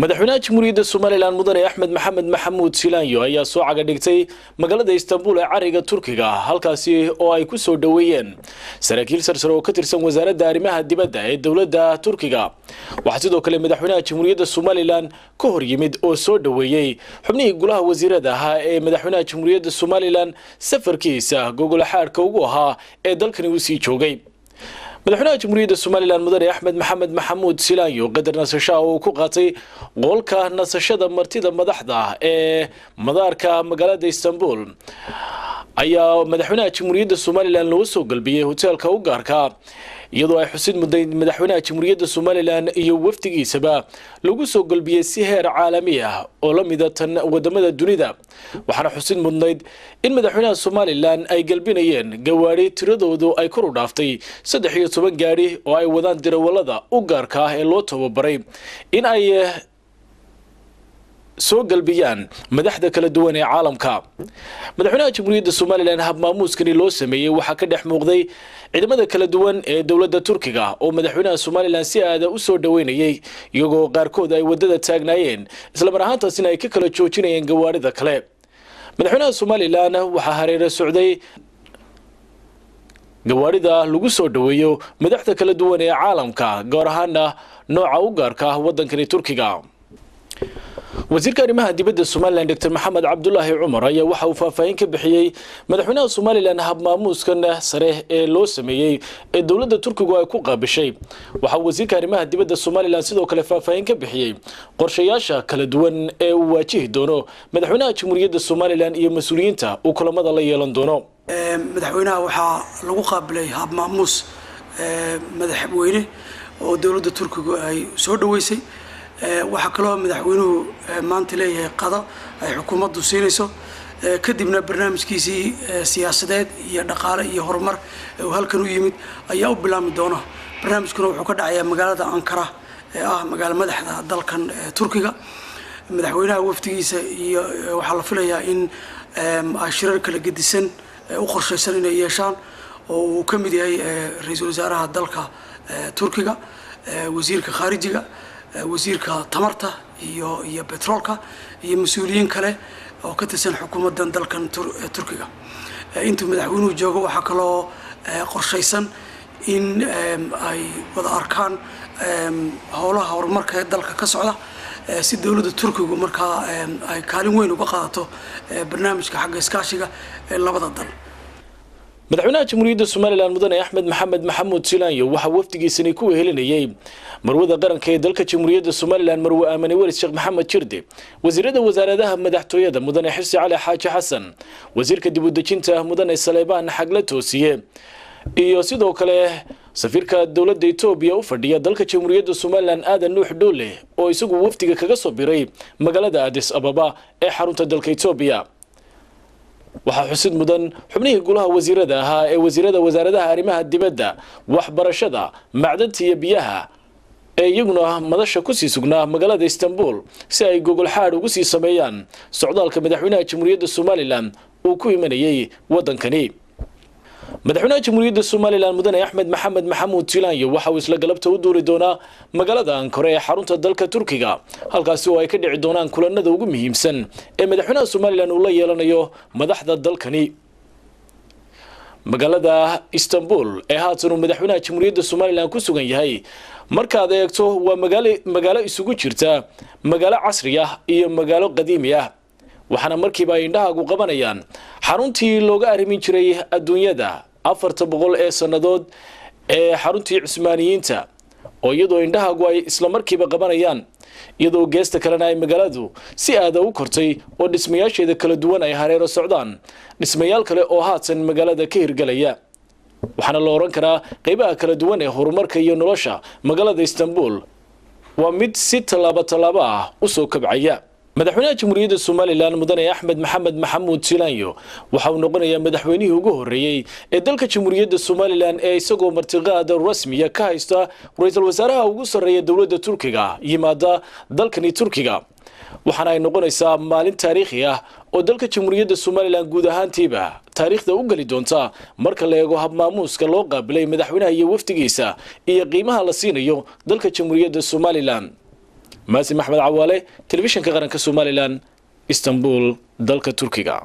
madaxweynaha jamhuuriyadda Soomaaliland mudane Axmed Maxamed Maxamuud Silaanyo ayaa soo caga dhigtay magaalada Istanbul ee cariga Turkiga halkaasi oo ay ku soo dhaweeyeen saraakiil sarsare oo ka tirsan wasaaradda arrimaha dibadda ee dawladda Turkiga waxa sidoo kale madaxweynaha jamhuuriyadda Soomaaliland ka hor yimid oo soo dhaweeyay xubnihii golaha wasiirada ahaa ee madaxweynaha jamhuuriyadda Soomaaliland safarkiisa gogol xaarka ugu ahaa ee dalkani uu sii joogay madaxweynaha jamhuuriyadda Soomaaliland mudane Axmed Maxamed Maxamuud Silaanyo qadar nasasho oo ku qaatay qolka nasashada martida madaxda ee madaarka magaalada Istanbul ayaa madaxweynaha jamhuuriyadda Soomaaliland loo soo galbiyay hotelka u gaarka iyadoo ay xusid muday madaxweynaha jamhuuriyadda Soomaaliland iyo wafdigiisaba lagu soo galbiyay si heer caalami ah oo la mid ah tan wadamada dunida waxaana xusid mudnayd in madaxweynaha Soomaaliland ay galbinayeen gawaari tiradoodu ay kor u dhaaftay 13 gaari oo ay wadaan dirawalada u gaarka ah ee loo tababaray in ay soo galbiyaan madaxda kala duwan ee caalamka madaxweynaha jamhuuriyadda Soomaaliland hab maamuuskani loo sameeyay waxa ka dhex muuqday ciidamada kala duwan ee dawladda Turkiga oo madaxweynaha Soomaaliland si aad ah u soo dhaweynayay iyagoo qaarkood ay wadada taagnaayeen isla mar ahaantaasina ay ka kala joojinayeen gawaarida kale madaxweynaha Soomaaliland waxa hareer socday gawaarida lagu soo dhaweeyo madaxda kala duwan ee caalamka gaar ahaan nooca u gaarka wadankani Turkiga wasiirka arrimaha dibadda Soomaaliland Dr. Maxamed Cabdullaahi Cumar ayaa waxa uu faahfaahin ka bixiyay madaxweynaha Soomaaliland hab maamuuskan sare ee loo sameeyay ee dawladda Turkiga ay ku qaabishay waxa wasiirka arrimaha dibadda Soomaaliland sidoo kale faahfaahin ka bixiyay qorshayaasha kala duwan ee uu waajihi doono madaxweynaha jamhuuriyadda Soomaaliland iyo mas'uuliyiinta uu kulamada la yeelan doono madaxweynaha waxa lagu qaabilay hab maamuus madaxweyne oo dawladda Turkiga ay soo dhaweysay waxa kale oo madaxweynuhu maanta leeyahay qada ay xukuumaddu siinayso kadibna barnaamijkiisii siyaasadeed iyo dhaqaale iyo horumar oo halkan u yimid ayaa u bilaami doona barnaamijkuna wuxuu ka dhacayaa magaalada Ankara ee ah magaalo madaxda dalkan Turkiga madaxweynaha wafdigiisa iyo waxa la filayaa in ay shirar kala gedisan u qorshaysan inay yeeshaan oo uu ka mid yahay ra'iisul wasaaraha dalka Turkiga wasiirka khaarijiga wasiirka tamarta iyo petrolka iyo mas'uuliyiin kale oo ka tirsan xukuumaddan dalkan Turkiga intuu madaxweynuhu joogo waxa kale oo qorshaysan in ay wada arkaan howlaha horumarka dalka ka socda si dawladda Turkiga markaa ay kaalin weyn uga qaadato barnaamijka xagga iskaashiga ee labada dal madaxweynaha jamhuuriyadda Soomaaliland mudane Axmed Maxamed Maxamuud Silaanyo waxa wafdigiisani ku wehelinayay marwada qaranka ee dalka jamhuuriyadda Soomaaliland marwo Aamane Waris Sheekh Maxamed Jirde wasiirada wasaaradaha madaxtooyada mudane Xirsi Cali Xaaji Xasan wasiirka dib u dejinta mudane Saleebaan Xagle Toosiye iyo sidoo kale safiirka dawladda Itoobiya u fadhiya dalka jamhuuriyadda Soomaaliland Aadan Nuux Dhoole oo isagu wafdiga kaga soo biray magaalada Addis Ababa ee xarunta dalka Itoobiya waxa xusid mudan xubnihii golaha wasiirada ahaa ee wasiirada wasaaradaha arrimaha dibadda waxbarashada macdanta iyo biyaha ee iyaguna madasha ku sii sugnaa magaalada Istanbul si ay gogol xaar ugu sii sameeyaan socdaalka madaxweynaha jamhuuriyadda Soomaaliland uu ku imanayay wadankani madaxweynaha jamhuuriyadda Soomaaliland mudane Axmed Maxamed Maxamuud Silaanyo waxa uu isla galabta u duuli doonaa magaalada Ankara ee xarunta dalka Turkiga halkaasi oo ay ka dhici doonaan kulanada ugu muhiimsan ee madaxweynaha Soomaaliland uu la yeelanayo madaxda dalkani magaalada Istanbul ee haatan uu madaxweynaha jamhuuriyadda Soomaaliland ku sugan yahay markaad eegto waa magaalo isugu jirta magaalo casri ah iyo magaalo qadiimi ah waxaana markiiba ay indhahaagu qabanayaan xaruntii looga arrimin jiray adduunyada 400 ee sanadood ee xaruntii Cusmaaniyiinta oo iyadoo indhahaagu ay isla markiiba qabanayaan iyadoo geesta kalena ay magaaladu si aad u kortay oo dhismayaasheeda kala duwan ay hareero socdaan dhismayaal kale oo haatan magaalada ka hirgalaya waxaana la oran karaa qaybaha kala duwan ee horumarka iyo nolosha magaalada Istanbul waa mid si talaabo ah u soo kabcaya madaxweynaha jamhuuriyadda Soomaaliland mudane Axmed Maxamed Maxamuud Silaanyo waxa uu noqonayaa madaxweynihii ugu horeeyay ee dalka jamhuuriyadda Soomaaliland ee isagoo martiqaad rasmi ah ka haysta ra'iisul wasaaraha ugu sareeya dawladda Turkiga yimaada dalkani Turkiga waxaana ay noqonaysaa maalin taariikhi ah oo dalka jamhuuriyadda Soomaaliland guud ahaantiiba taariikhda u gali doonta marka la eego hab maamuuska loo qaabilay madaxweynaha iyo wafdigiisa iyo qiimaha la siinayo dalka jamhuuriyadda Soomaaliland maasim axmed cawaale telefishinka qaranka somalilan istanbul dalka turkiga.